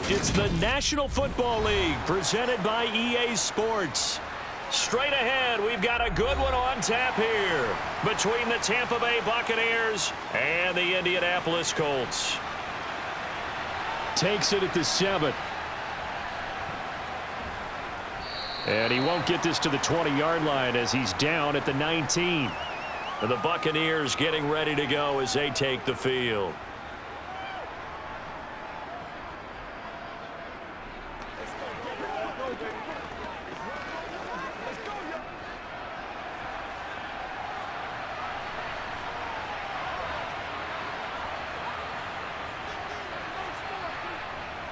It's the National Football League presented by EA Sports. Straight ahead, we've got a good one on tap here between the Tampa Bay Buccaneers and the Indianapolis Colts. Takes it at the 7. And he won't get this to the 20-yard line as he's down at the 19. And the Buccaneers getting ready to go as they take the field.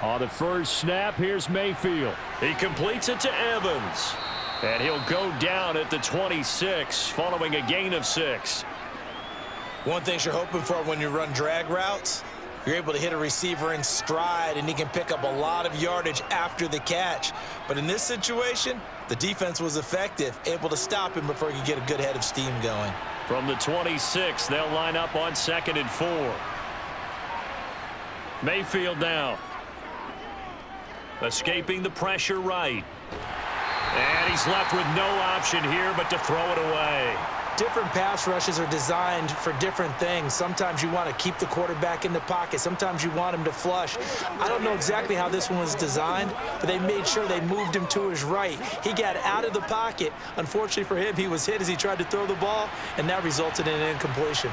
On the first snap, here's Mayfield. He completes it to Evans. And he'll go down at the 26 following a gain of 6. One thing you're hoping for when you run drag routes, you're able to hit a receiver in stride and he can pick up a lot of yardage after the catch. But in this situation, the defense was effective, able to stop him before he could get a good head of steam going. From the 26, they'll line up on 2nd and 4. Mayfield now. Escaping the pressure right. And he's left with no option here but to throw it away. Different pass rushes are designed for different things. Sometimes you want to keep the quarterback in the pocket. Sometimes you want him to flush. I don't know exactly how this one was designed, but they made sure they moved him to his right. He got out of the pocket. Unfortunately for him, he was hit as he tried to throw the ball, and that resulted in an incompletion.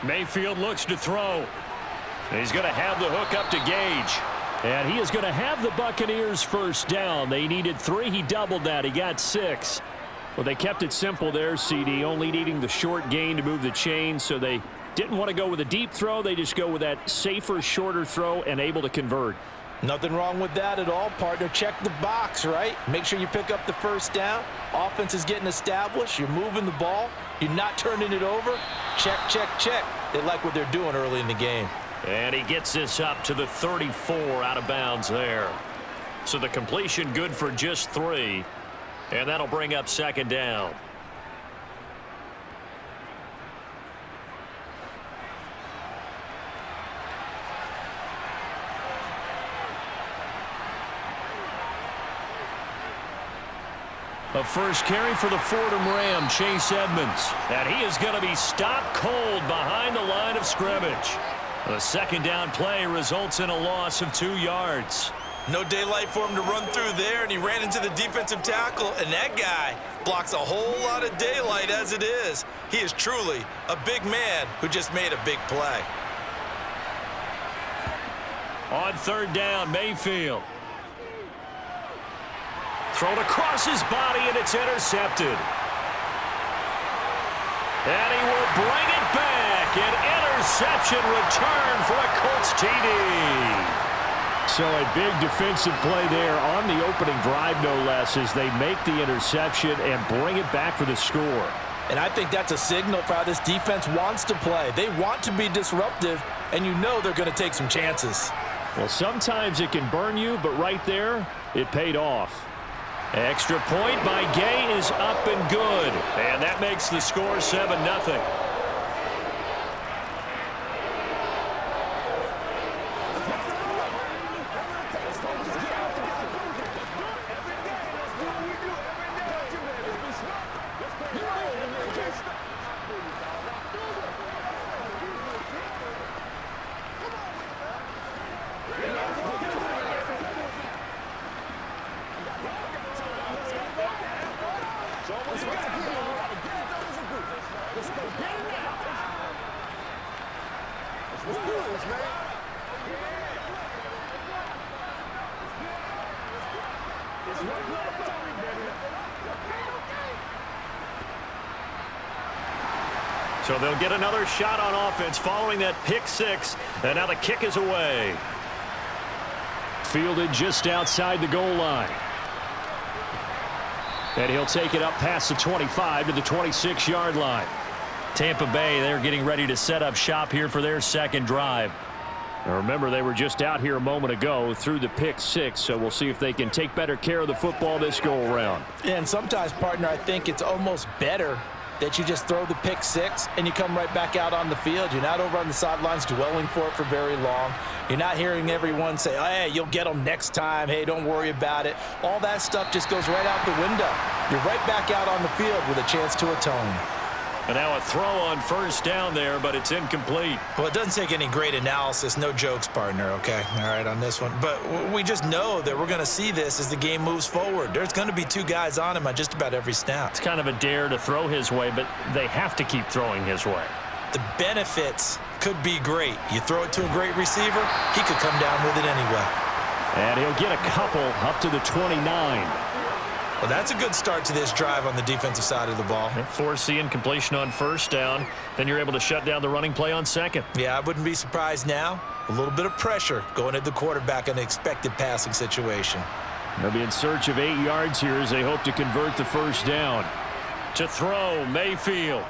Mayfield looks to throw. He's going to have the hook up to Gage. And he is going to have the Buccaneers first down. They needed 3. He doubled that. He got 6. Well, they kept it simple there, CD, only needing the short gain to move the chain, so they didn't want to go with a deep throw. They just go with that safer, shorter throw and able to convert. Nothing wrong with that at all, partner. Check the box, right? Make sure you pick up the first down. Offense is getting established. You're moving the ball. You're not turning it over. Check, check, check. They like what they're doing early in the game. And he gets this up to the 34 out of bounds there. So the completion good for just 3. And that'll bring up 2nd down. A first carry for the Fordham Ram, Chase Edmonds. And he is going to be stopped cold behind the line of scrimmage. The 2nd down play results in a loss of 2 yards. No daylight for him to run through there, and he ran into the defensive tackle, and that guy blocks a whole lot of daylight as it is. He is truly a big man who just made a big play. On 3rd down, Mayfield. Thrown across his body, and it's intercepted. And he will bring it back. An interception return for a Colts TD. So a big defensive play there on the opening drive, no less, as they make the interception and bring it back for the score. And I think that's a signal for how this defense wants to play. They want to be disruptive, and you know they're going to take some chances. Well, sometimes it can burn you, but right there, it paid off. Extra point by Gay is up and good. And that makes the score 7-0. So they'll get another shot on offense following that pick 6, and now the kick is away. Fielded just outside the goal line. And he'll take it up past the 25 to the 26-yard line. Tampa Bay, they're getting ready to set up shop here for their 2nd drive. Now remember, they were just out here a moment ago through the pick 6, so we'll see if they can take better care of the football this go-around. And sometimes, partner, I think it's almost better that you just throw the pick six and you come right back out on the field. You're not over on the sidelines dwelling for it for very long. You're not hearing everyone say, oh, hey, you'll get them next time. Hey, don't worry about it. All that stuff just goes right out the window. You're right back out on the field with a chance to atone. And now a throw on first down there, but it's incomplete. Well, it doesn't take any great analysis. No jokes, partner, okay? All right, on this one. But we just know that we're going to see this as the game moves forward. There's going to be two guys on him on just about every snap. It's kind of a dare to throw his way, but they have to keep throwing his way. The benefits could be great. You throw it to a great receiver, he could come down with it anyway. And he'll get a couple up to the 29. Well, that's a good start to this drive on the defensive side of the ball. Force the incompletion on first down. Then you're able to shut down the running play on second. Yeah, I wouldn't be surprised now. A little bit of pressure going at the quarterback in an expected passing situation. They'll be in search of 8 yards here as they hope to convert the first down. To throw, Mayfield.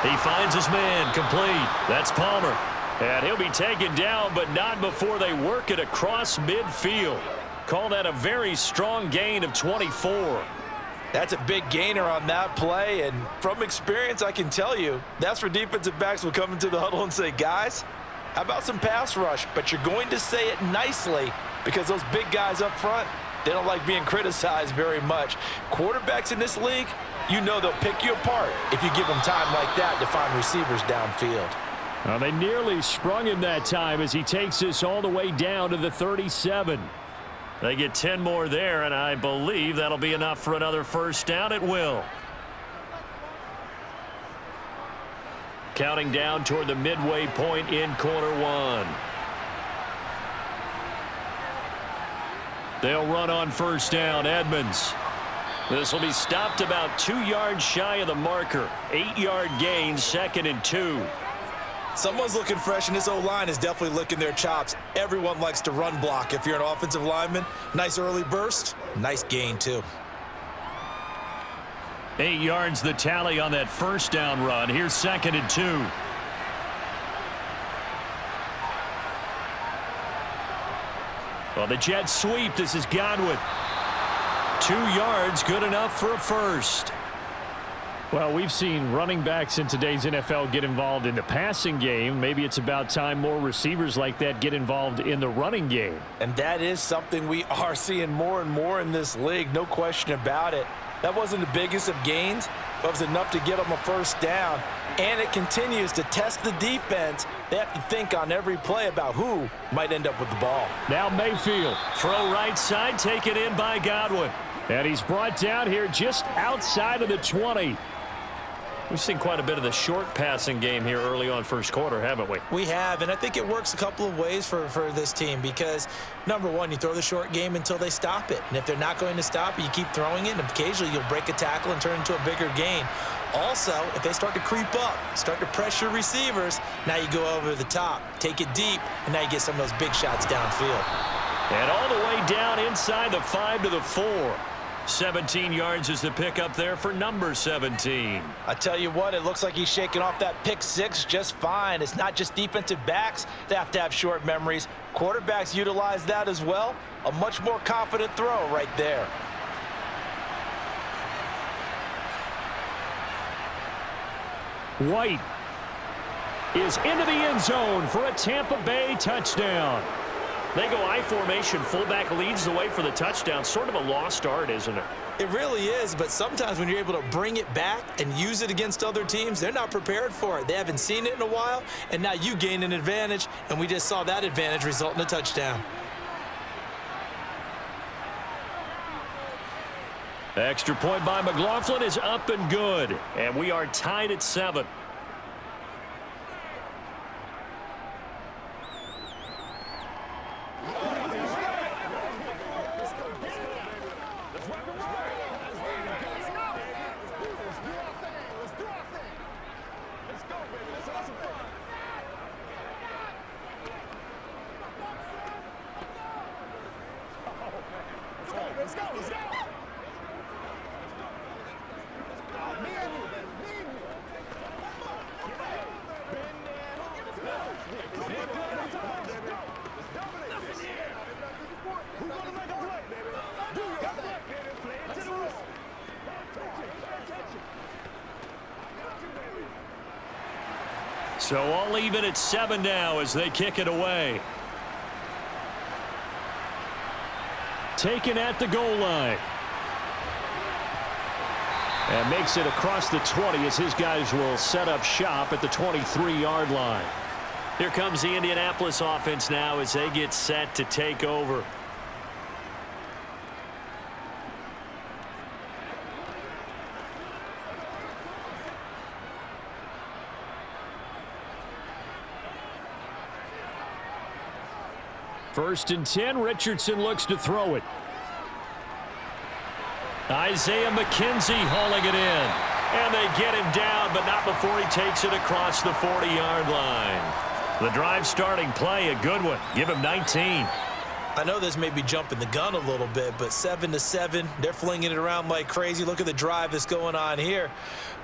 He finds his man, complete. That's Palmer. And he'll be taken down, but not before they work it across midfield. Call that a very strong gain of 24. That's a big gainer on that play, and from experience, I can tell you, that's where defensive backs will come into the huddle and say, guys, how about some pass rush? But you're going to say it nicely because those big guys up front, they don't like being criticized very much. Quarterbacks in this league, you know they'll pick you apart if you give them time like that to find receivers downfield. Well, they nearly sprung him that time as he takes this all the way down to the 37. They get 10 more there, and I believe that'll be enough for another first down. It will. Counting down toward the midway point in quarter one. They'll run on first down. Edmonds. This will be stopped about 2 yards shy of the marker. 8-yard gain, 2nd and 2. Someone's looking fresh, and this O-line is definitely licking their chops. Everyone likes to run block if you're an offensive lineman. Nice early burst. Nice gain, too. 8 yards the tally on that first down run. Here's 2nd and 2. Well, the jet sweep. This is Godwin. 2 yards, good enough for a first. Well, we've seen running backs in today's NFL get involved in the passing game. Maybe it's about time more receivers like that get involved in the running game. And that is something we are seeing more and more in this league, no question about it. That wasn't the biggest of gains, but it was enough to get them a first down. And it continues to test the defense. They have to think on every play about who might end up with the ball. Now Mayfield. Throw right side, taken in by Godwin. And he's brought down here just outside of the 20. We've seen quite a bit of the short passing game here early on first quarter, haven't we? We have, and I think it works a couple of ways for this team because, number one, you throw the short game until they stop it. And if they're not going to stop it, you keep throwing it, and occasionally you'll break a tackle and turn it into a bigger gain. Also, if they start to creep up, start to pressure receivers, now you go over the top, take it deep, and now you get some of those big shots downfield. And all the way down inside the 5 to the 4. 17 yards is the pickup there for number 17. I tell you what, it looks like he's shaking off that pick six just fine. It's not just defensive backs that have to have short memories. Quarterbacks utilize that as well. A much more confident throw right there. White is into the end zone for a Tampa Bay touchdown. They go I formation. Fullback leads the way for the touchdown. Sort of a lost art, isn't it? It really is, but sometimes when you're able to bring it back and use it against other teams, they're not prepared for it. They haven't seen it in a while, and now you gain an advantage, and we just saw that advantage result in a touchdown. Extra point by McLaughlin is up and good, and we are tied at 7. So all even at 7 now as they kick it away. Taken at the goal line. And makes it across the 20 as his guys will set up shop at the 23-yard line. Here comes the Indianapolis offense now as they get set to take over. First and 10, Richardson looks to throw it. Isaiah McKenzie hauling it in. And they get him down, but not before he takes it across the 40-yard line. The drive starting play, a good one. Give him 19. I know this may be jumping the gun a little bit, but 7-7, they're flinging it around like crazy. Look at the drive that's going on here.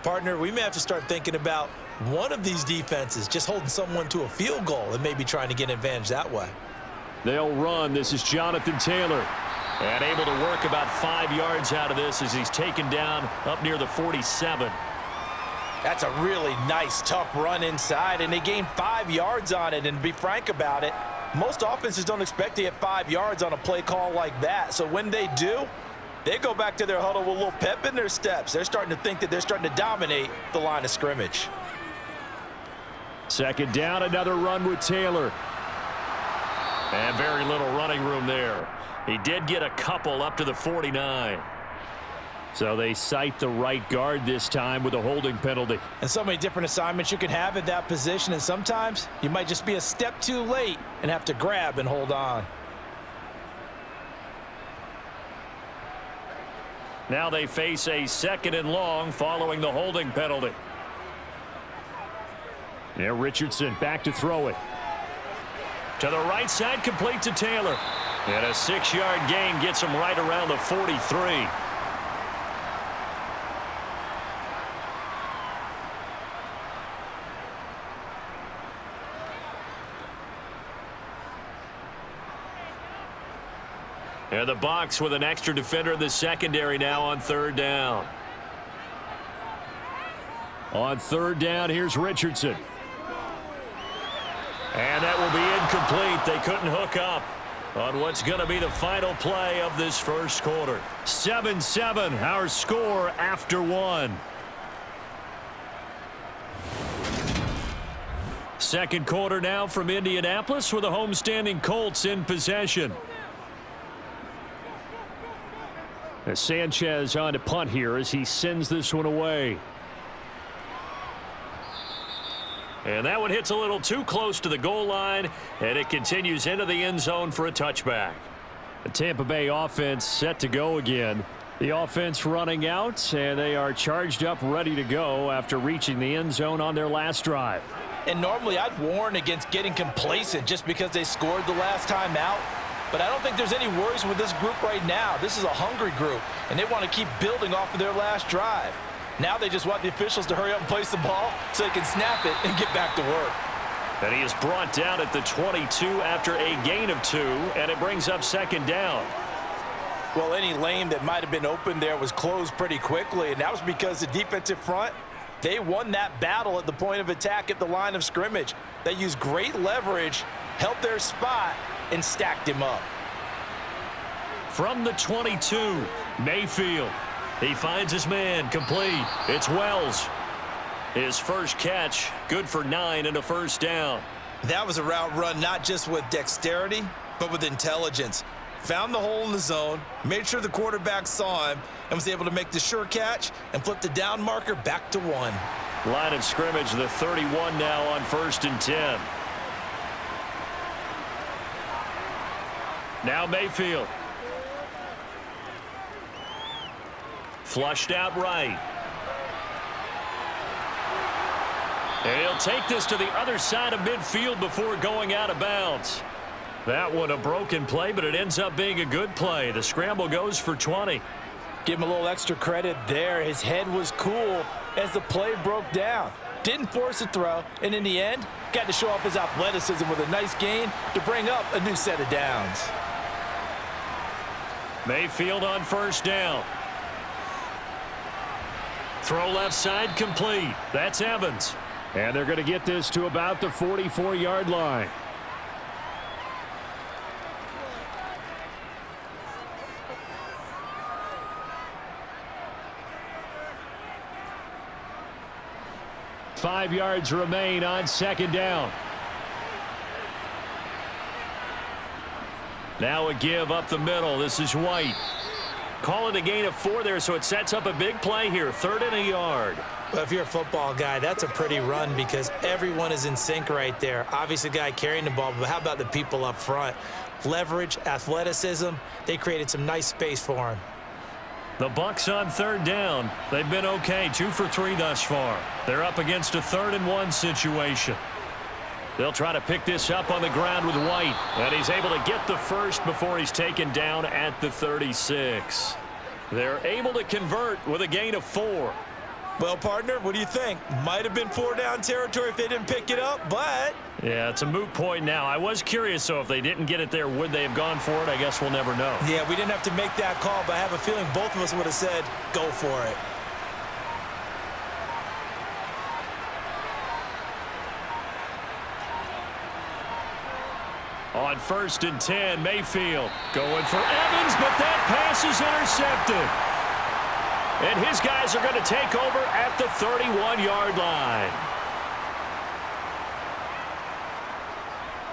Partner, we may have to start thinking about one of these defenses just holding someone to a field goal and maybe trying to get an advantage that way. They'll run. This is Jonathan Taylor. And able to work about 5 yards out of this as he's taken down up near the 47. That's a really nice, tough run inside, and they gained 5 yards on it. And to be frank about it, most offenses don't expect to get 5 yards on a play call like that. So when they do, they go back to their huddle with a little pep in their steps. They're starting to think that they're starting to dominate the line of scrimmage. Second down, another run with Taylor. And very little running room there. He did get a couple up to the 49. So they cite the right guard this time with a holding penalty. And so many different assignments you can have at that position, and sometimes you might just be a step too late and have to grab and hold on. Now they face a 2nd and long following the holding penalty. Now Richardson back to throw it. To the right side, complete to Taylor. And a 6-yard gain gets him right around the 43. And the Bucs with an extra defender in the secondary now on 3rd down. On 3rd down, here's Richardson. And that will be incomplete. They couldn't hook up on what's going to be the final play of this first quarter. 7-7, our score after 1. Second quarter now from Indianapolis with the homestanding Colts in possession. As Sanchez on to punt here as he sends this one away. And that one hits a little too close to the goal line, and it continues into the end zone for a touchback. The Tampa Bay offense set to go again. The offense running out, and they are charged up, ready to go after reaching the end zone on their last drive. And normally I'd warn against getting complacent just because they scored the last time out. But I don't think there's any worries with this group right now. This is a hungry group, and they want to keep building off of their last drive. Now they just want the officials to hurry up and place the ball so they can snap it and get back to work. And he is brought down at the 22 after a gain of 2, and it brings up 2nd down. Well, any lane that might have been open there was closed pretty quickly, and that was because the defensive front, they won that battle at the point of attack at the line of scrimmage. They used great leverage, held their spot, and stacked him up. From the 22, Mayfield. He finds his man, complete. It's Wells. His first catch, good for 9 and a first down. That was a route run not just with dexterity, but with intelligence. Found the hole in the zone, made sure the quarterback saw him, and was able to make the sure catch and flip the down marker back to 1. Line of scrimmage, the 31 now on 1st and 10. Now Mayfield. Flushed out right. And he'll take this to the other side of midfield before going out of bounds. That one a broken play, but it ends up being a good play. The scramble goes for 20. Give him a little extra credit there. His head was cool as the play broke down. Didn't force a throw, and in the end, got to show off his athleticism with a nice gain to bring up a new set of downs. Mayfield on 1st down. Throw left side complete. That's Evans. And they're going to get this to about the 44-yard line. Five yards remain on second down. Now a give up the middle. This is White. Call it a gain of 4 there, so it sets up a big play here. 3rd and a yard. Well, if you're a football guy, that's a pretty run because everyone is in sync right there. Obviously, the guy carrying the ball, but how about the people up front? Leverage, athleticism, they created some nice space for him. The Bucs on 3rd down. They've been okay, 2 for 3 thus far. They're up against a 3rd and 1 situation. They'll try to pick this up on the ground with White. And he's able to get the first before he's taken down at the 36. They're able to convert with a gain of 4. Well, partner, what do you think? Might have been 4-down territory if they didn't pick it up, but... Yeah, it's a moot point now. I was curious, so if they didn't get it there, would they have gone for it? I guess we'll never know. Yeah, we didn't have to make that call, but I have a feeling both of us would have said, go for it. On 1st and 10, Mayfield going for Evans, but that pass is intercepted. And his guys are going to take over at the 31-yard line.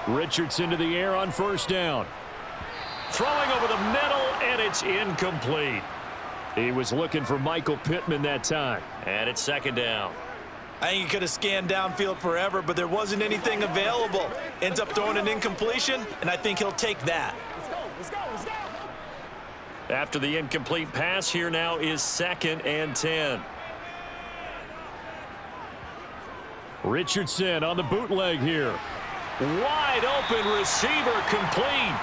Richardson to the air on 1st down. Throwing over the middle, and it's incomplete. He was looking for Michael Pittman that time. And it's 2nd down. I think he could have scanned downfield forever, but there wasn't anything available. Ends up throwing an incompletion, and I think he'll take that. After the incomplete pass, here now is 2nd and 10. Richardson on the bootleg here. Wide open receiver complete.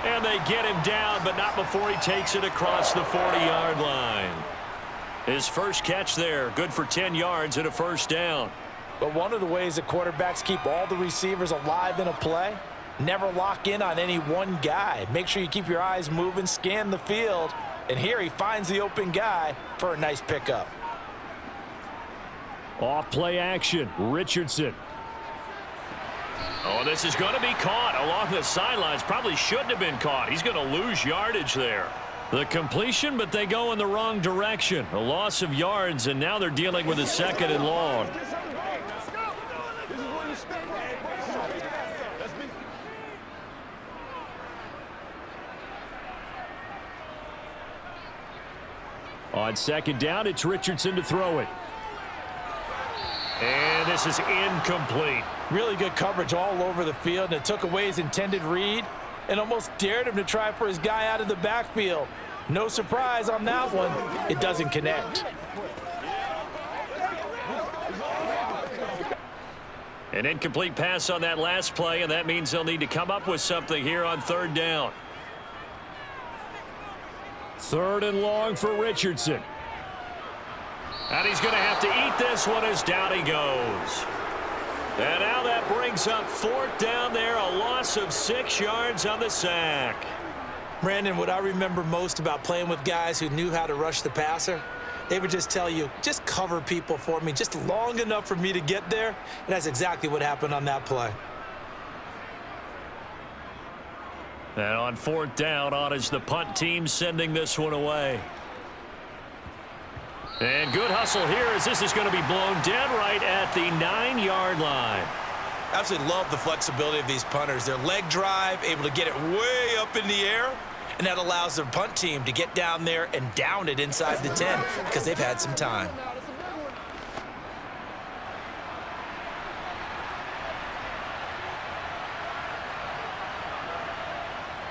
And they get him down, but not before he takes it across the 40-yard line. His first catch there, good for 10 yards and a 1st down. But one of the ways that quarterbacks keep all the receivers alive in a play, never lock in on any one guy. Make sure you keep your eyes moving, scan the field, and here he finds the open guy for a nice pickup. Off play action, Richardson. Oh, this is going to be caught along the sidelines. Probably shouldn't have been caught. He's going to lose yardage there. The completion, but they go in the wrong direction. A loss of yards, and now they're dealing with a 2nd and long. On 2nd down, it's Richardson to throw it. And this is incomplete. Really good coverage all over the field, and it took away his intended read and almost dared him to try for his guy out of the backfield. No surprise on that one. It doesn't connect. An incomplete pass on that last play, and that means they'll need to come up with something here on 3rd down. 3rd and long for Richardson. And he's going to have to eat this one as down he goes. And now that brings up 4th down there, a loss of 6 yards on the sack. Brandon, what I remember most about playing with guys who knew how to rush the passer, they would just tell you, just cover people for me, just long enough for me to get there. And that's exactly what happened on that play. And on 4th down, on is the punt team sending this one away. And good hustle here as this is going to be blown dead right at the 9-yard line. Absolutely love the flexibility of these punters. Their leg drive, able to get it way up in the air, and that allows their punt team to get down there and down it inside the 10 because they've had some time.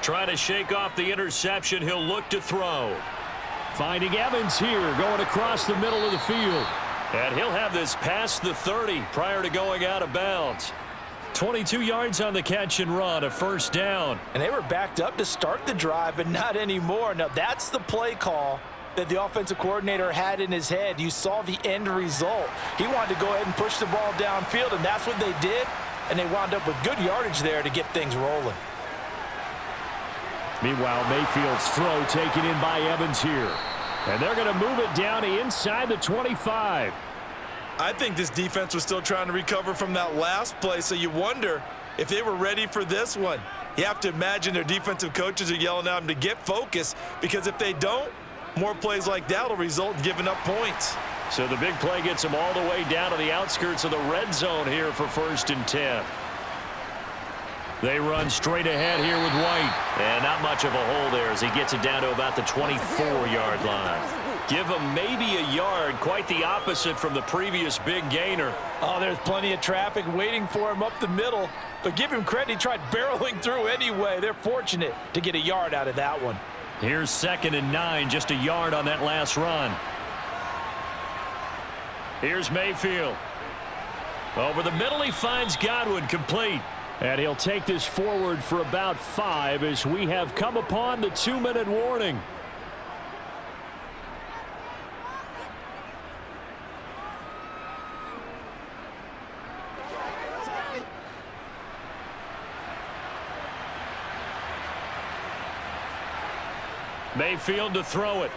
Trying to shake off the interception. He'll look to throw. Finding Evans here, going across the middle of the field. And he'll have this past the 30 prior to going out of bounds. 22 yards on the catch and run, a 1st down. And they were backed up to start the drive, but not anymore. Now, that's the play call that the offensive coordinator had in his head. You saw the end result. He wanted to go ahead and push the ball downfield, and that's what they did. And they wound up with good yardage there to get things rolling. Meanwhile, Mayfield's throw taken in by Evans here. And they're going to move it down inside the 25. I think this defense was still trying to recover from that last play, so you wonder if they were ready for this one. You have to imagine their defensive coaches are yelling at them to get focused, because if they don't, more plays like that will result in giving up points. So the big play gets them all the way down to the outskirts of the red zone here for 1st and 10. They run straight ahead here with White. And not much of a hole there as he gets it down to about the 24-yard line. Give him maybe a yard, quite the opposite from the previous big gainer. Oh, there's plenty of traffic waiting for him up the middle. But give him credit, he tried barreling through anyway. They're fortunate to get a yard out of that one. Here's 2nd and 9, just a yard on that last run. Here's Mayfield. Over the middle, he finds Godwin, complete. And he'll take this forward for about 5 as we have come upon the 2-minute warning. Mayfield to throw it.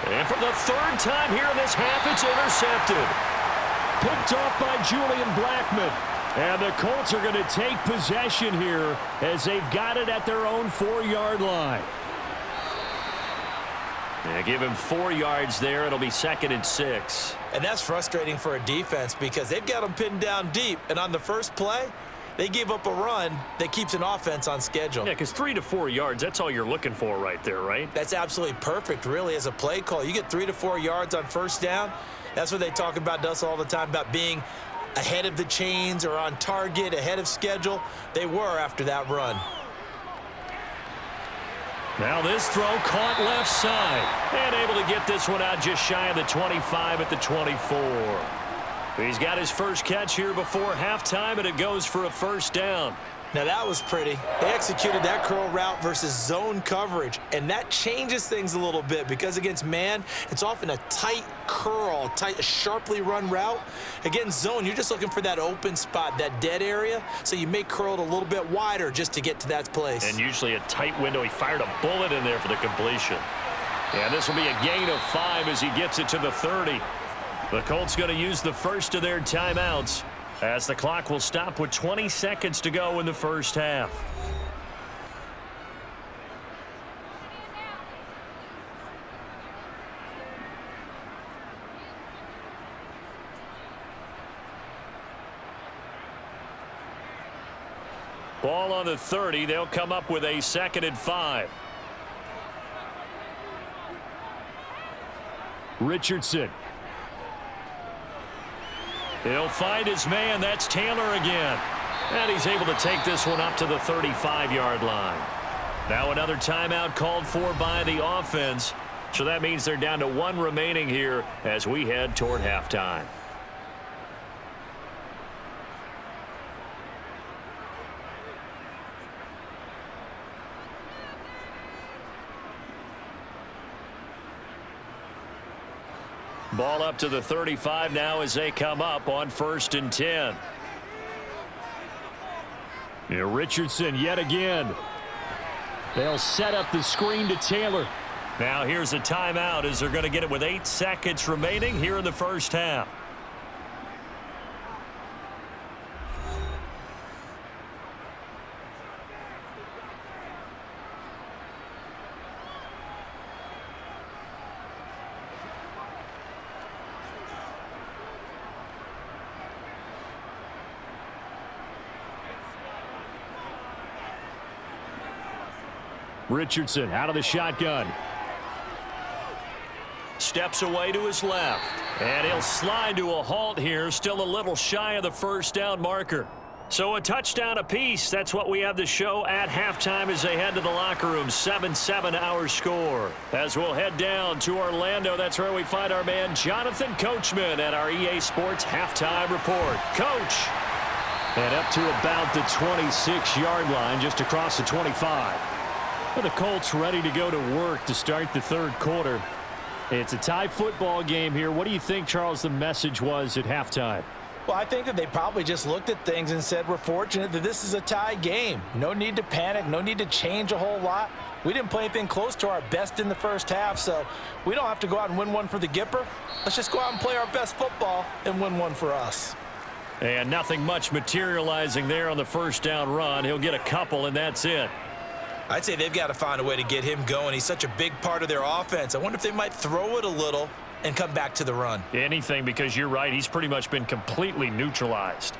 And for the 3rd time here in this half, it's intercepted. Picked off by Julian Blackmon. And the Colts are going to take possession here as they've got it at their own 4-yard line. Yeah, give him 4 yards there. It'll be 2nd and 6. And that's frustrating for a defense because they've got them pinned down deep. And on the first play, they give up a run that keeps an offense on schedule. Yeah, because 3 to 4 yards, that's all you're looking for right there, right? That's absolutely perfect, really, as a play call. You get 3 to 4 yards on 1st down. That's what they talk about us all the time, about being ahead of the chains or on target, ahead of schedule. They were after that run. Now this throw caught left side. And able to get this one out just shy of the 25 at the 24. He's got his first catch here before halftime, and it goes for a 1st down. Now that was pretty. They executed that curl route versus zone coverage, and that changes things a little bit because against man, it's often a tight curl, tight, sharply run route. Against zone, you're just looking for that open spot, that dead area, so you may curl it a little bit wider just to get to that place. And usually a tight window. He fired a bullet in there for the completion. And this will be a gain of 5 as he gets it to the 30. The Colts going to use the first of their timeouts as the clock will stop with 20 seconds to go in the first half. Ball on the 30. They'll come up with a 2nd and 5. Richardson. He'll find his man. That's Taylor again. And he's able to take this one up to the 35-yard line. Now another timeout called for by the offense. So that means they're down to 1 remaining here as we head toward halftime. Ball up to the 35 now as they come up on 1st and 10. Here Richardson yet again. They'll set up the screen to Taylor. Now here's a timeout as they're going to get it with 8 seconds remaining here in the first half. Richardson out of the shotgun. Steps away to his left. And he'll slide to a halt here. Still a little shy of the 1st down marker. So a touchdown apiece. That's what we have to show at halftime as they head to the locker room. 7-7 our score. As we'll head down to Orlando, that's where we find our man Jonathan Coachman at our EA Sports Halftime Report. Coach. And up to about the 26-yard line, just across the 25. Well, the Colts ready to go to work to start the 3rd quarter. It's a tie football game here. What do you think, Charles, the message was at halftime? Well, I think that they probably just looked at things and said, we're fortunate that this is a tie game. No need to panic, no need to change a whole lot. We didn't play anything close to our best in the first half, so we don't have to go out and win one for the Gipper. Let's just go out and play our best football and win one for us. And nothing much materializing there on the first down run. He'll get a couple, and that's it. I'd say they've got to find a way to get him going. He's such a big part of their offense. I wonder if they might throw it a little and come back to the run. Anything, because you're right. He's pretty much been completely neutralized.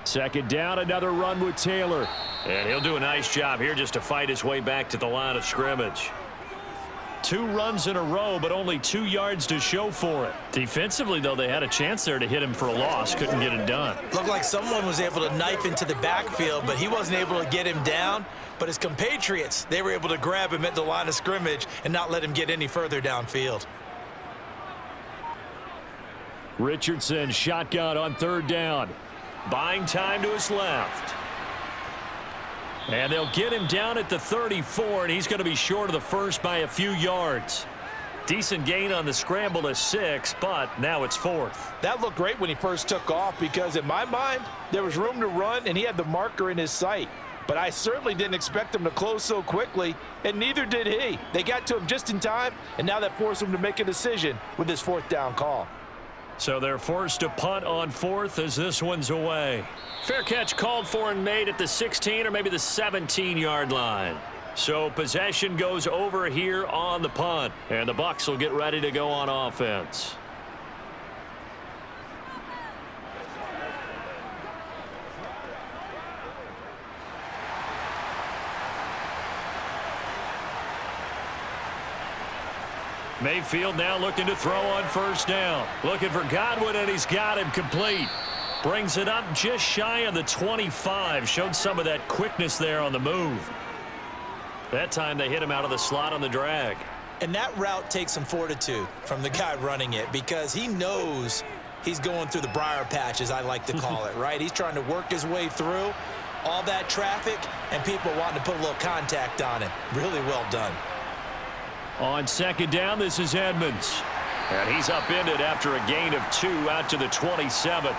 Second down, another run with Taylor. And he'll do a nice job here just to fight his way back to the line of scrimmage. 2 runs in a row, but only 2 yards to show for it. Defensively, though, they had a chance there to hit him for a loss. Couldn't get it done. Looked like someone was able to knife into the backfield, but he wasn't able to get him down. But his compatriots, they were able to grab him at the line of scrimmage and not let him get any further downfield. Richardson, shotgun on third down. Buying time to his left. And they'll get him down at the 34, and he's going to be short of the first by a few yards. Decent gain on the scramble to 6, but now it's 4th. That looked great when he first took off because, in my mind, there was room to run, and he had the marker in his sight. But I certainly didn't expect him to close so quickly, and neither did he. They got to him just in time, and now that forced him to make a decision with his 4th down call. So they're forced to punt on 4th as this one's away. Fair catch called for and made at the 16 or maybe the 17-yard line. So possession goes over here on the punt, and the Bucs will get ready to go on offense. Mayfield now looking to throw on first down. Looking for Godwin, and he's got him complete. Brings it up just shy of the 25. Showed some of that quickness there on the move. That time they hit him out of the slot on the drag. And that route takes some fortitude from the guy running it because he knows he's going through the briar patch, as I like to call it, right? He's trying to work his way through all that traffic and people wanting to put a little contact on him. Really well done. On second down, this is Edmonds. And he's upended after a gain of 2 out to the 27.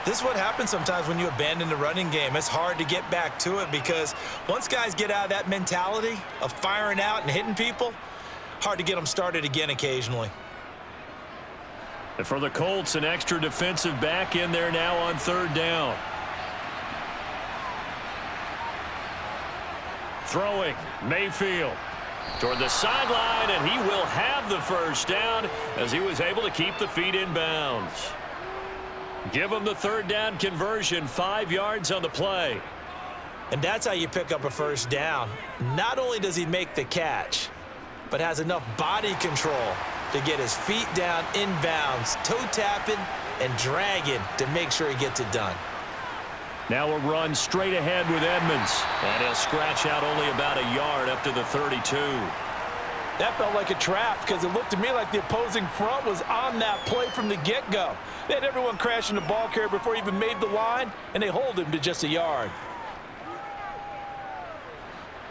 This is what happens sometimes when you abandon the running game. It's hard to get back to it because once guys get out of that mentality of firing out and hitting people, hard to get them started again occasionally. And for the Colts, an extra defensive back in there now on third down. Throwing, Mayfield. Toward the sideline, and he will have the first down as he was able to keep the feet in bounds. Give him the third down conversion, 5 yards on the play. And that's how you pick up a first down. Not only does he make the catch, but has enough body control to get his feet down in bounds, toe tapping and dragging to make sure he gets it done. Now a run straight ahead with Edmonds. And he'll scratch out only about a yard up to the 32. That felt like a trap because it looked to me like the opposing front was on that play from the get-go. They had everyone crashing the ball carrier before he even made the line, and they hold him to just a yard.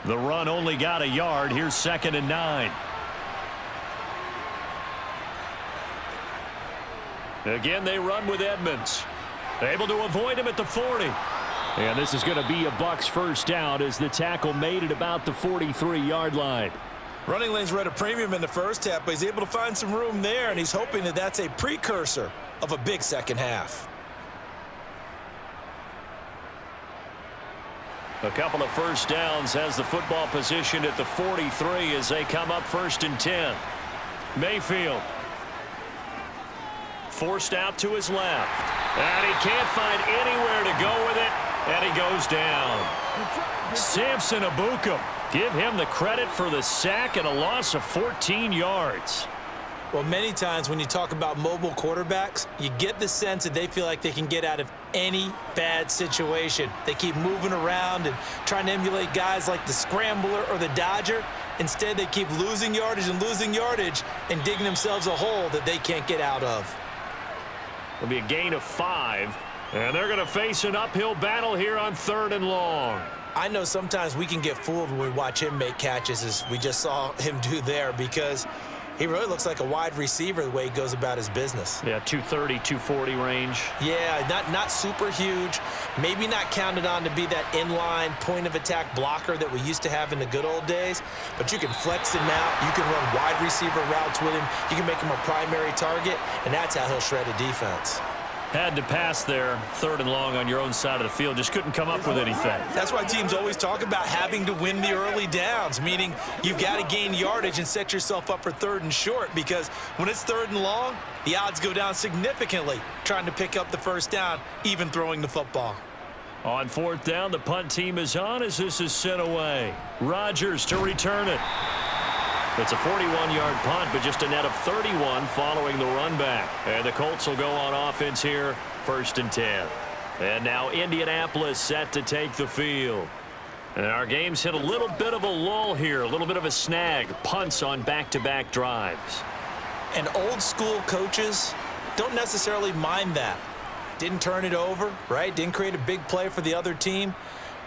The run only got a yard. Here's 2nd and 9. Again, they run with Edmonds. Able to avoid him at the 40. And this is going to be a Bucs first down as the tackle made at about the 43-yard line. Running lanes were at a premium in the first half, but he's able to find some room there, and he's hoping that that's a precursor of a big second half. A couple of first downs has the football position at the 43 as they come up 1st and 10. Mayfield. Forced out to his left. And he can't find anywhere to go with it, and he goes down. Samson Abukum. Give him the credit for the sack and a loss of 14 yards. Well, many times when you talk about mobile quarterbacks, you get the sense that they feel like they can get out of any bad situation. They keep moving around and trying to emulate guys like the scrambler or the dodger. Instead, they keep losing yardage and digging themselves a hole that they can't get out of. It'll be a gain of 5, and they're going to face an uphill battle here on 3rd and long. I know sometimes we can get fooled when we watch him make catches, as we just saw him do there, because He really looks like a wide receiver the way he goes about his business. Yeah, 230, 240 range. Yeah, not super huge. Maybe not counted on to be that inline point-of-attack blocker that we used to have in the good old days. But you can flex him out. You can run wide receiver routes with him. You can make him a primary target, and that's how he'll shred a defense. Had to pass there, 3rd and long on your own side of the field. Just couldn't come up with anything. That's why teams always talk about having to win the early downs, meaning you've got to gain yardage and set yourself up for 3rd and short, because when it's 3rd and long, the odds go down significantly trying to pick up the first down, even throwing the football. On 4th down, the punt team is on as this is sent away. Rodgers to return it. It's a 41-yard punt, but just a net of 31 following the run back. And the Colts will go on offense here, 1st and 10. And now Indianapolis set to take the field. And our game's hit a little bit of a lull here, a little bit of a snag. Punts on back-to-back drives. And old-school coaches don't necessarily mind that. Didn't turn it over, right? Didn't create a big play for the other team.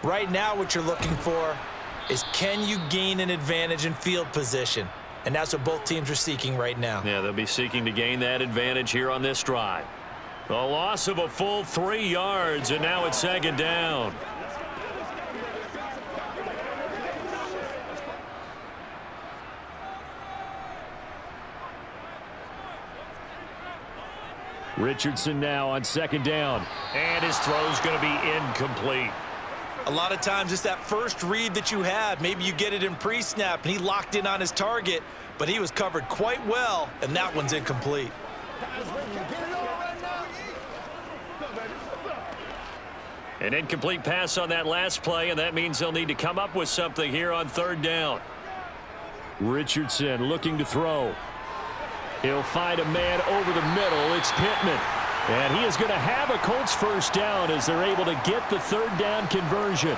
Right now what you're looking for is, can you gain an advantage in field position? And that's what both teams are seeking right now. Yeah, they'll be seeking to gain that advantage here on this drive. The loss of a full 3 yards, and now it's 2nd down. Richardson now on 2nd down. And his throw's going to be incomplete. A lot of times it's that first read that you have. Maybe you get it in pre-snap, and he locked in on his target, but he was covered quite well, and that one's incomplete. An incomplete pass on that last play, and that means they'll need to come up with something here on 3rd down. Richardson looking to throw. He'll find a man over the middle. It's Pittman. And he is going to have a Colts first down as they're able to get the 3rd down conversion.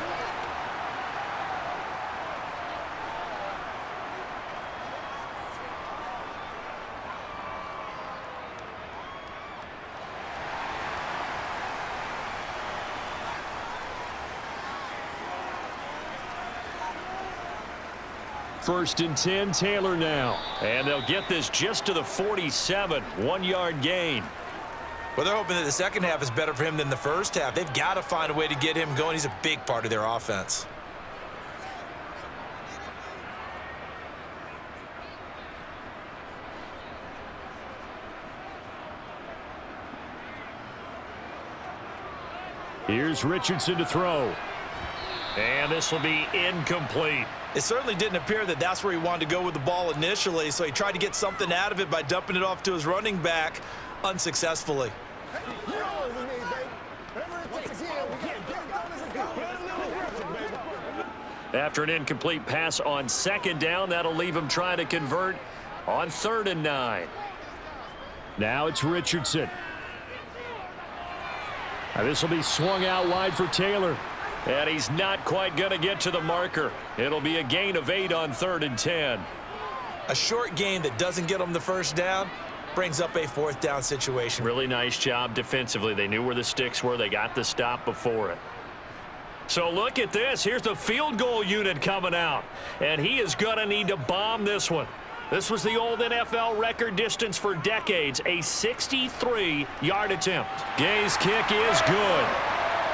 First and 10, Taylor now. And they'll get this just to the 47, 1-yard gain. Well, they're hoping that the second half is better for him than the first half. They've got to find a way to get him going. He's a big part of their offense. Here's Richardson to throw. And this will be incomplete. It certainly didn't appear that that's where he wanted to go with the ball initially, so he tried to get something out of it by dumping it off to his running back unsuccessfully. After an incomplete pass on 2nd down, that'll leave him trying to convert on 3rd and 9. Now it's Richardson. Now this will be swung out wide for Taylor. And he's not quite going to get to the marker. It'll be a gain of 8 on 3rd and 10. A short gain that doesn't get them the first down brings up a 4th down situation. Really nice job defensively. They knew where the sticks were. They got the stop before it. So look at this. Here's the field goal unit coming out. And he is going to need to bomb this one. This was the old NFL record distance for decades, a 63-yard attempt. Gay's kick is good.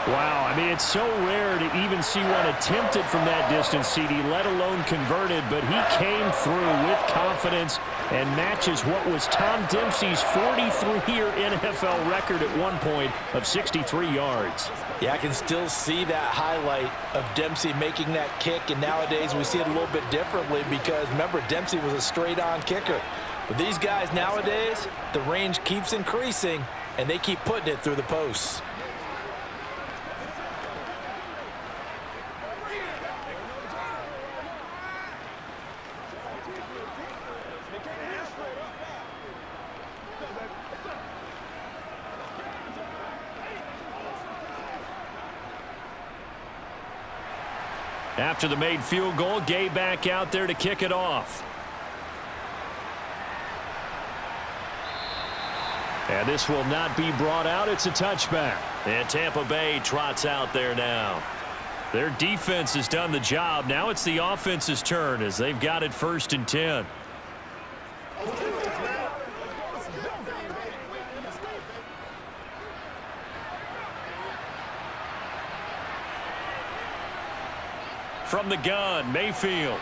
Wow, I mean, it's so rare to even see one attempted from that distance, CD, let alone converted, but he came through with confidence and matches what was Tom Dempsey's 43-year NFL record at one point of 63 yards. Yeah, I can still see that highlight of Dempsey making that kick, and nowadays we see it a little bit differently because, remember, Dempsey was a straight-on kicker. But these guys nowadays, the range keeps increasing, and they keep putting it through the posts. After the made field goal, Gay back out there to kick it off. And this will not be brought out. It's a touchback. And Tampa Bay trots out there now. Their defense has done the job. Now it's the offense's turn as they've got it 1st and 10. From the gun, Mayfield.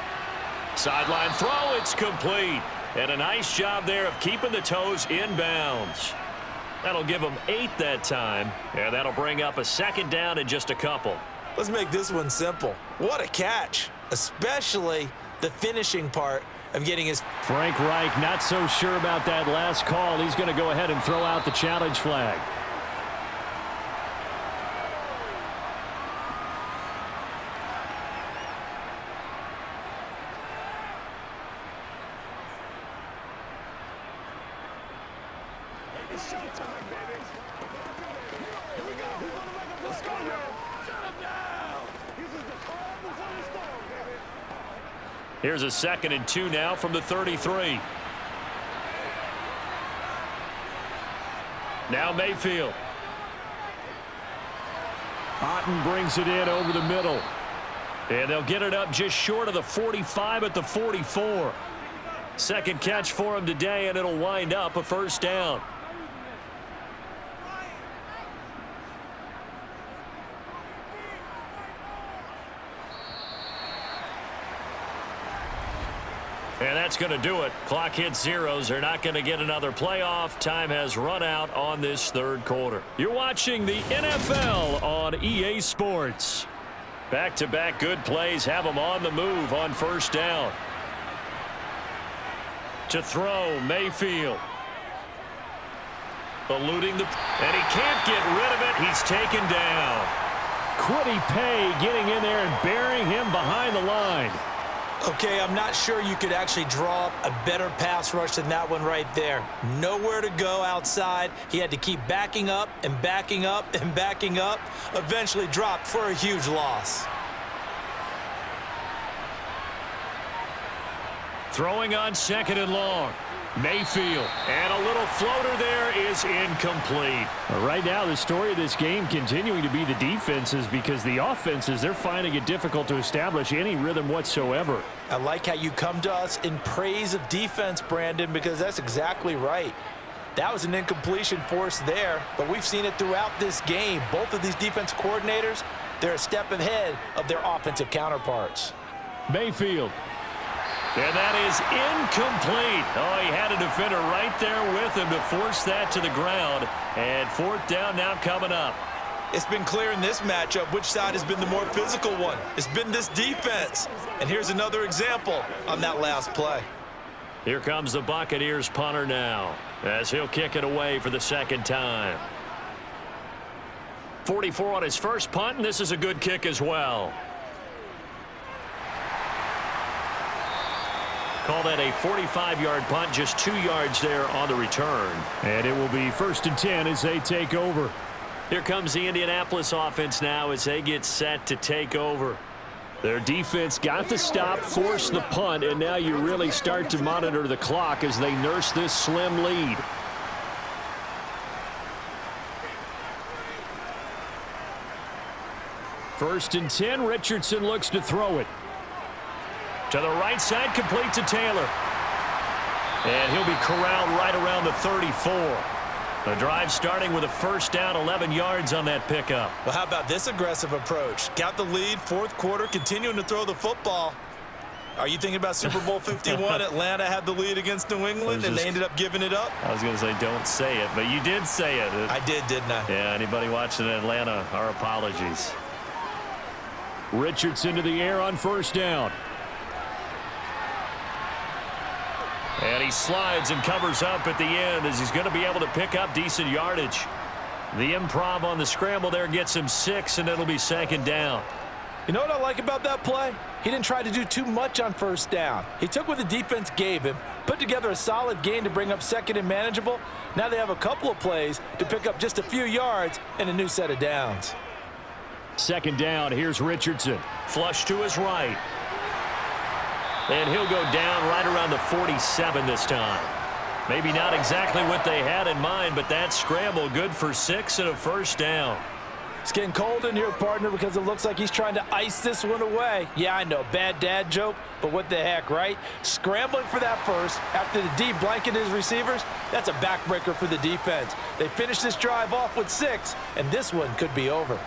Sideline throw, it's complete. And a nice job there of keeping the toes in bounds. That'll give them 8 that time, and that'll bring up a 2nd down in just a couple. Let's make this one simple. What a catch, especially the finishing part of getting his... Frank Reich not so sure about that last call. He's going to go ahead and throw out the challenge flag. It's showtime, baby. Here we go. Let's go now. Shut him down. This is the calm before the storm, baby. Here's a 2nd and 2 now from the 33. Now Mayfield. Otten brings it in over the middle. And they'll get it up just short of the 45 at the 44. 2nd catch for him today, and it'll wind up a 1st down. And that's going to do it. Clock hits 0. They're not going to get another playoff. Time has run out on this 3rd quarter. You're watching the NFL on EA Sports. Back-to-back good plays have them on the move on 1st down. To throw, Mayfield. Eluding the... And he can't get rid of it. He's taken down. Quiddy Pay getting in there and burying him behind the line. Okay, I'm not sure you could actually draw up a better pass rush than that one right there. Nowhere to go outside. He had to keep backing up and backing up and backing up. Eventually dropped for a huge loss. Throwing on 2nd and long. Mayfield. And a little floater there is incomplete. Right now, the story of this game continuing to be the defenses, because the offenses, they're finding it difficult to establish any rhythm whatsoever. I like how you come to us in praise of defense, Brandon, because that's exactly right. That was an incompletion forced there, but we've seen it throughout this game. Both of these defense coordinators, they're a step ahead of their offensive counterparts. Mayfield. And that is incomplete. Oh, he had a defender right there with him to force that to the ground. And 4th down now coming up. It's been clear in this matchup which side has been the more physical one. It's been this defense. And here's another example on that last play. Here comes the Buccaneers punter now, as he'll kick it away for the 2nd time. 44 on his first punt, and this is a good kick as well. Call that a 45-yard punt, just 2 yards there on the return. And it will be 1st and 10 as they take over. Here comes the Indianapolis offense now as they get set to take over. Their defense got the stop, forced the punt, and now you really start to monitor the clock as they nurse this slim lead. First and 10, Richardson looks to throw it. To the right side, complete to Taylor. And he'll be corralled right around the 34. The drive starting with a 1st down, 11 yards on that pickup. Well, how about this aggressive approach? Got the lead, 4th quarter, continuing to throw the football. Are you thinking about Super Bowl 51? Atlanta had the lead against New England, and they ended up giving it up? I was going to say don't say it, but you did say it. I did, didn't I? Yeah, anybody watching Atlanta, our apologies. Richardson to the air on 1st down. And he slides and covers up at the end as he's going to be able to pick up decent yardage. The improv on the scramble there gets him 6, and it'll be 2nd down. You know what I like about that play? He didn't try to do too much on 1st down. He took what the defense gave him, put together a solid gain to bring up 2nd and manageable. Now they have a couple of plays to pick up just a few yards and a new set of downs. 2nd down, here's Richardson. Flush to his right. And he'll go down right around the 47 this time. Maybe not exactly what they had in mind, but that scramble good for 6 and a 1st down. It's getting cold in here, partner, because it looks like he's trying to ice this one away. Yeah, I know, bad dad joke, but what the heck, right? Scrambling for that first after the D blanketed his receivers, that's a backbreaker for the defense. They finish this drive off with 6, and this one could be over.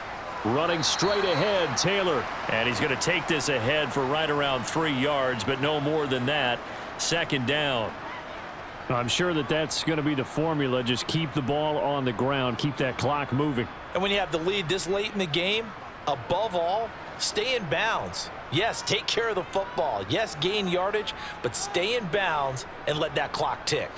Running straight ahead, Taylor. And he's going to take this ahead for right around 3 yards, but no more than that. Second down. I'm sure that that's going to be the formula. Just keep the ball on the ground. Keep that clock moving. And when you have the lead this late in the game, above all, stay in bounds. Yes, take care of the football. Yes, gain yardage, but stay in bounds and let that clock tick.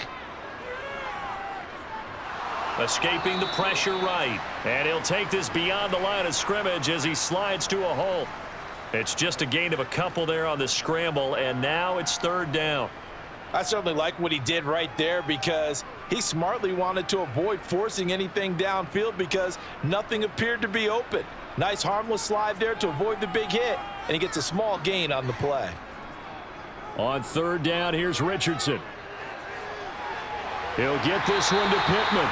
Escaping the pressure right. And he'll take this beyond the line of scrimmage as he slides to a halt. It's just a gain of a couple there on the scramble, and now it's third down. I certainly like what he did right there because he smartly wanted to avoid forcing anything downfield because nothing appeared to be open. Nice harmless slide there to avoid the big hit, and he gets a small gain on the play. On third down, here's Richardson. He'll get this one to Pittman.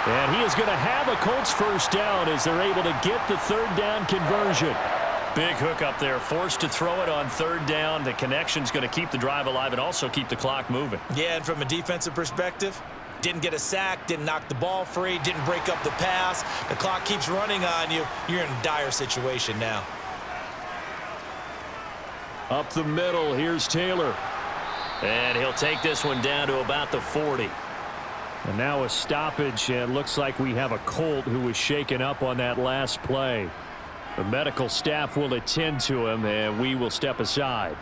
And he is going to have a Colts first down as they're able to get the third down conversion. Big hook up there, forced to throw it on third down. The connection's going to keep the drive alive and also keep the clock moving. Yeah, and from a defensive perspective, didn't get a sack, didn't knock the ball free, didn't break up the pass. The clock keeps running on you. You're in a dire situation now. Up the middle, here's Taylor. And he'll take this one down to about the 40. And now a stoppage, and looks like we have a Colt who was shaken up on that last play. The medical staff will attend to him, and we will step aside.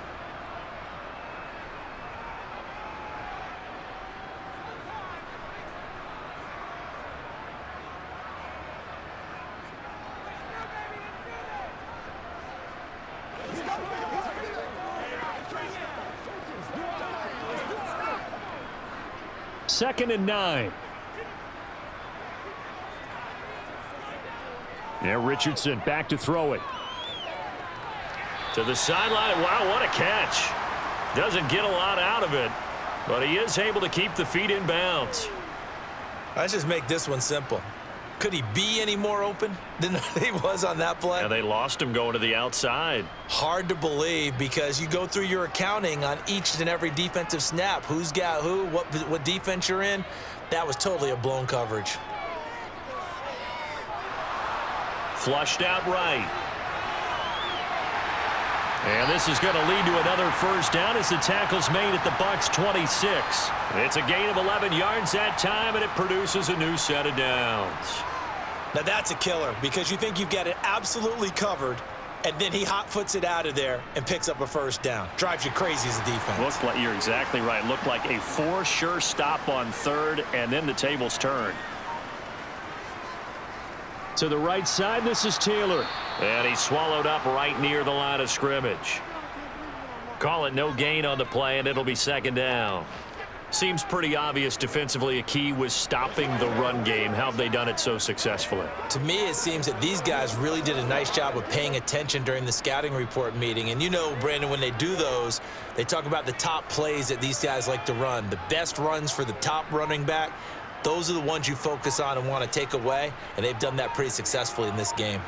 Second and 9. Yeah, Richardson back to throw it. To the sideline. Wow, what a catch. Doesn't get a lot out of it, but he is able to keep the feet in bounds. Let's just make this one simple. Could he be any more open than he was on that play? And they lost him going to the outside. Hard to believe because you go through your accounting on each and every defensive snap. Who's got who, what defense you're in. That was totally a blown coverage. Flushed out right. And this is going to lead to another first down as the tackle's made at the Bucs 26. It's a gain of 11 yards that time, and it produces a new set of downs. Now that's a killer because you think you've got it absolutely covered, and then he hot-foots it out of there and picks up a first down. Drives you crazy as a defense. Looked like, you're exactly right. Looked like a for-sure stop on third, and then the tables turned. To the right side, this is Taylor. And he's swallowed up right near the line of scrimmage. Call it no gain on the play, and it'll be second down. Seems pretty obvious defensively a key was stopping the run game. How have they done it so successfully? To me, it seems that these guys really did a nice job of paying attention during the scouting report meeting. And you know, Brandon, when they do those, they talk about the top plays that these guys like to run. The best runs for the top running back. Those are the ones you focus on and want to take away, and they've done that pretty successfully in this game.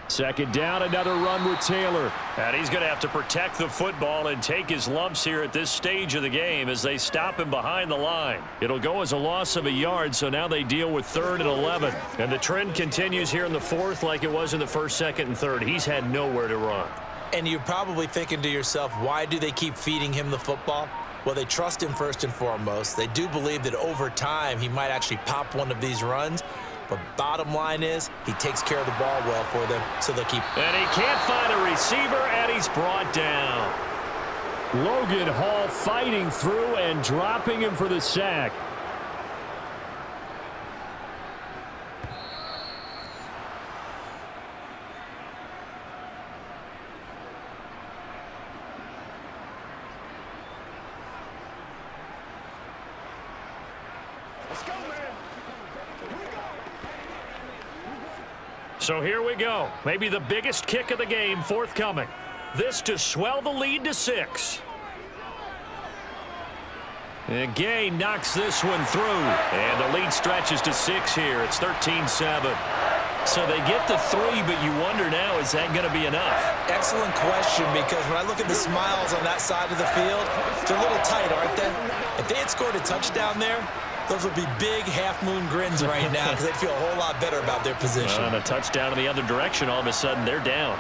Second down, another run with Taylor. And he's going to have to protect the football and take his lumps here at this stage of the game as they stop him behind the line. It'll go as a loss of a yard, so now they deal with 3rd and 11. And the trend continues here in the 4th like it was in the 1st, 2nd, and 3rd. He's had nowhere to run. And you're probably thinking to yourself, why do they keep feeding him the football? Well, they trust him first and foremost. They do believe that over time he might actually pop one of these runs. But bottom line is he takes care of the ball well for them, so they'll keep. And he can't find a receiver, and he's brought down. Logan Hall fighting through and dropping him for the sack. Let's go, man. So here we go. Maybe the biggest kick of the game forthcoming. This to swell the lead to 6. And Gay knocks this one through. And the lead stretches to 6 here. It's 13-7. So they get the 3, but you wonder now, is that going to be enough? Excellent question, because when I look at the smiles on that side of the field, they're a little tight, aren't they? If they had scored a touchdown there, Those would be big half-moon grins right now because they'd feel a whole lot better about their position. And a touchdown in the other direction, all of a sudden they're down.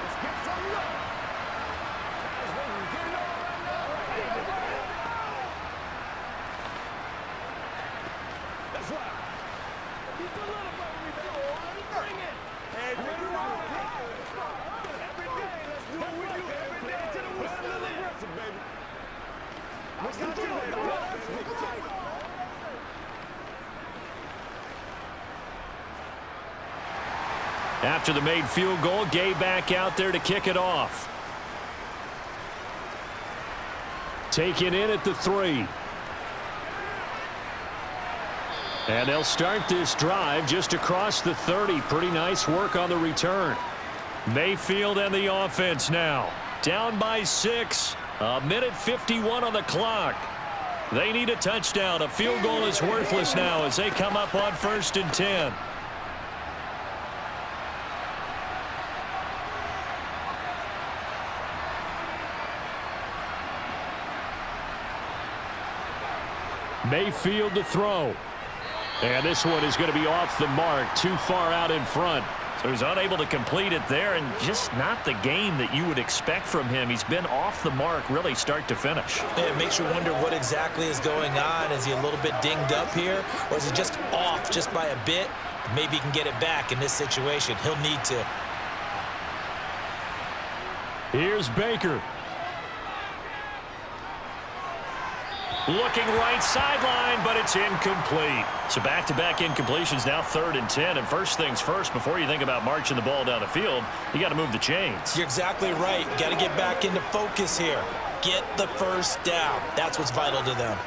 After the made field goal, Gay back out there to kick it off. Taken in at the 3. And they'll start this drive just across the 30. Pretty nice work on the return. Mayfield and the offense now. Down by 6. A minute 51 on the clock. They need a touchdown. A field goal is worthless now as they come up on 1st and 10. Mayfield to throw. And this one is going to be off the mark, too far out in front. So he's unable to complete it there, and just not the game that you would expect from him. He's been off the mark really start to finish. It makes you wonder what exactly is going on. Is he a little bit dinged up here, or is he just off just by a bit? Maybe he can get it back in this situation. He'll need to. Here's Baker. Looking right sideline, but it's incomplete. So back-to-back incompletions, now 3rd and 10. And first things first, before you think about marching the ball down the field, you got to move the chains. You're exactly right. Got to get back into focus here. Get the first down. That's what's vital to them.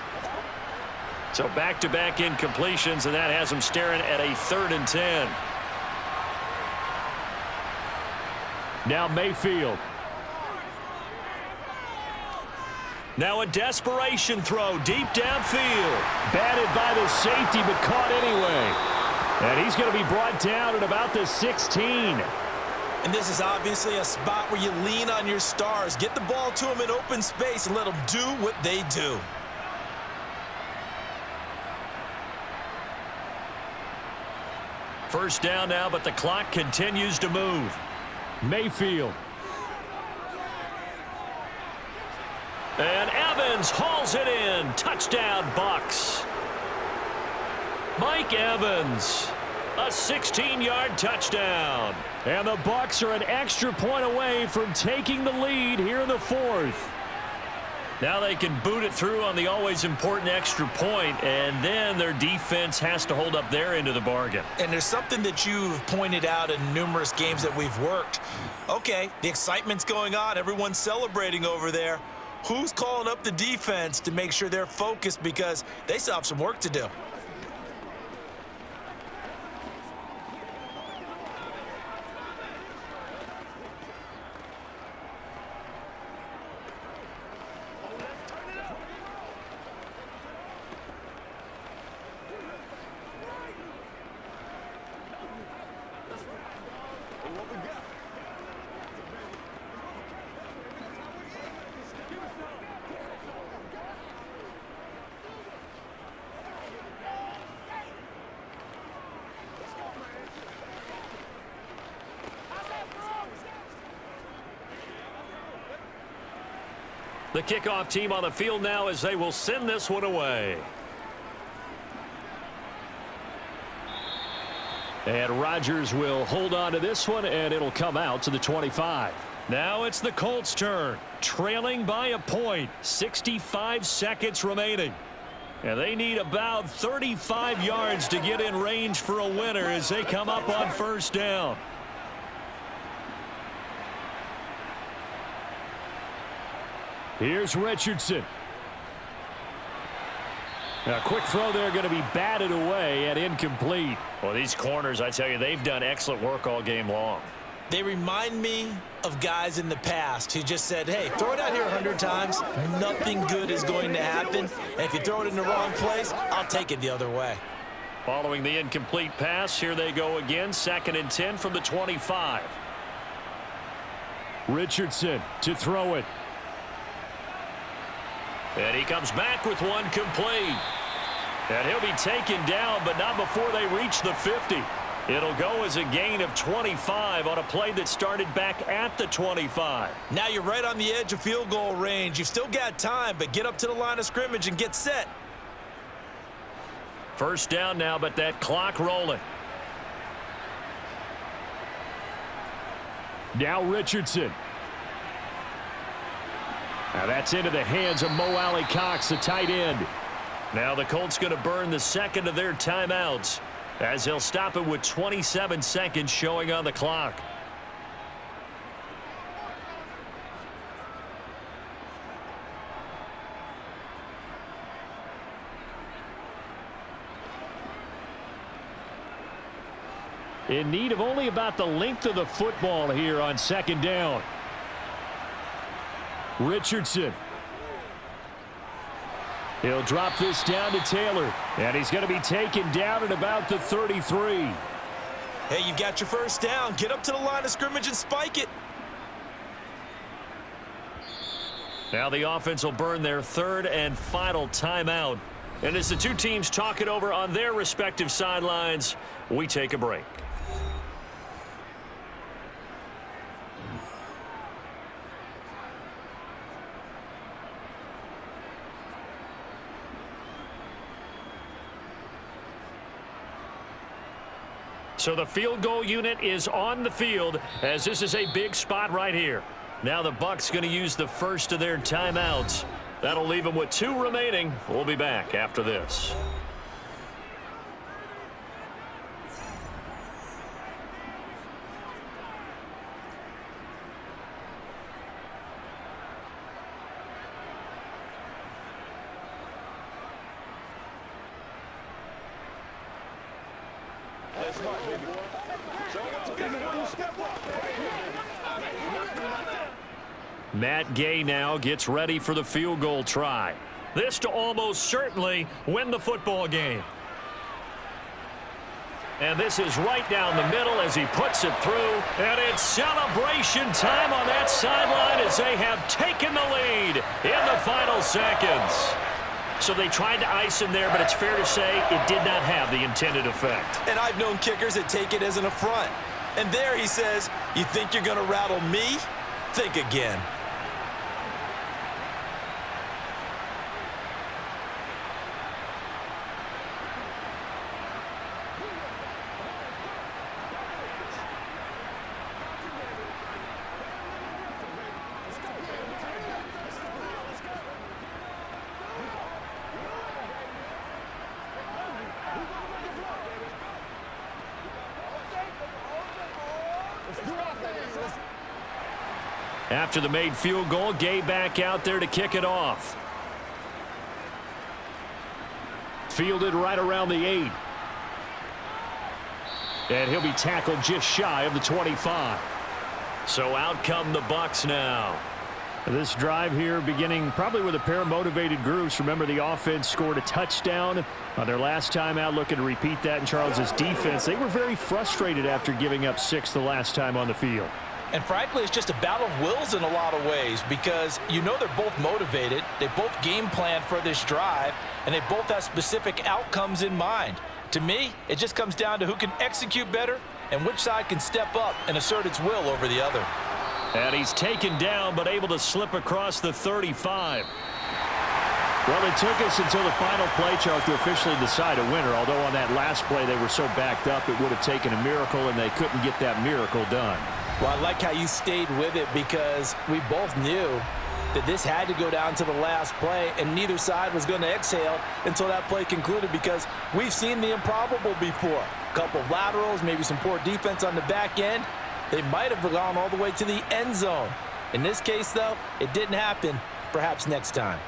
So back-to-back incompletions, and that has them staring at a 3rd and 10. Now Mayfield. Now a desperation throw deep downfield. Batted by the safety, but caught anyway. And he's going to be brought down at about the 16. And this is obviously a spot where you lean on your stars. Get the ball to them in open space and let them do what they do. First down now, but the clock continues to move. Mayfield. And Evans hauls it in. Touchdown, Bucs. Mike Evans, a 16-yard touchdown. And the Bucs are an extra point away from taking the lead here in the 4th. Now they can boot it through on the always important extra point, and then their defense has to hold up their end of the bargain. And there's something that you've pointed out in numerous games that we've worked. Okay, the excitement's going on. Everyone's celebrating over there. Who's calling up the defense to make sure they're focused because they still have some work to do? The kickoff team on the field now as they will send this one away. And Rodgers will hold on to this one, and it'll come out to the 25. Now it's the Colts' turn, trailing by a point, 65 seconds remaining. And they need about 35 yards to get in range for a winner as they come up on 1st down. Here's Richardson. A quick throw there going to be batted away and incomplete. Well, these corners, I tell you, they've done excellent work all game long. They remind me of guys in the past who just said, hey, throw it out here 100 times. Nothing good is going to happen. And if you throw it in the wrong place, I'll take it the other way. Following the incomplete pass, here they go again. 2nd and 10 from the 25. Richardson to throw it. And he comes back with one complete. And he'll be taken down, but not before they reach the 50. It'll go as a gain of 25 on a play that started back at the 25. Now you're right on the edge of field goal range. You've still got time, but get up to the line of scrimmage and get set. First down now, but that clock rolling. Now Richardson. Now that's into the hands of Mo Alley-Cox, the tight end. Now the Colts going to burn the second of their timeouts as they'll stop it with 27 seconds showing on the clock. In need of only about the length of the football here on second down. Richardson. He'll drop this down to Taylor. And he's going to be taken down at about the 33. Hey, you got your first down. Get up to the line of scrimmage and spike it. Now the offense will burn their third and final timeout. And as the two teams talk it over on their respective sidelines, we take a break. So the field goal unit is on the field as this is a big spot right here. Now the Bucs going to use the first of their timeouts. That'll leave them with 2 remaining. We'll be back after this. Matt Gay now gets ready for the field goal try. This to almost certainly win the football game. And this is right down the middle as he puts it through. And it's celebration time on that sideline as they have taken the lead in the final seconds. So they tried to ice him there, but it's fair to say it did not have the intended effect. And I've known kickers that take it as an affront. And there he says, you think you're going to rattle me? Think again. After the made field goal, Gay back out there to kick it off. Fielded right around the 8. And he'll be tackled just shy of the 25. So out come the Bucs now. This drive here beginning probably with a pair of motivated groups. Remember, the offense scored a touchdown on their last time out, looking to repeat that in Charles's defense. They were very frustrated after giving up 6 the last time on the field. And frankly, it's just a battle of wills in a lot of ways because you know they're both motivated. They both game plan for this drive, and they both have specific outcomes in mind. To me, it just comes down to who can execute better and which side can step up and assert its will over the other. And he's taken down but able to slip across the 35. Well, it took us until the final play, Charles, to officially decide a winner. Although on that last play they were so backed up it would have taken a miracle, and they couldn't get that miracle done. Well, I like how you stayed with it because we both knew that this had to go down to the last play, and neither side was going to exhale until that play concluded because we've seen the improbable before. A couple of laterals, maybe some poor defense on the back end. They might have gone all the way to the end zone. In this case, though, it didn't happen. Perhaps next time.